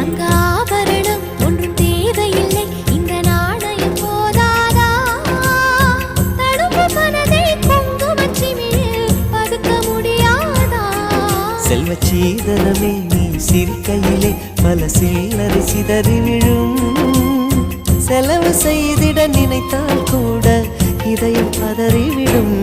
தங்க ஆபரணம் ஒன்றும் தேவையில்லை, இந்த நாணயம் போதாதா? தடுப்பு மனதை குங்குமச் சிமிழில் பதுக்க முடியாதா? செல்வச் சீதனமே நீ சிரிக்கையிலே பல சில்லறை சிதறி விழும். செலவு செய்திட நினைத்தால் கூட இதயம் பதறிவிடும்.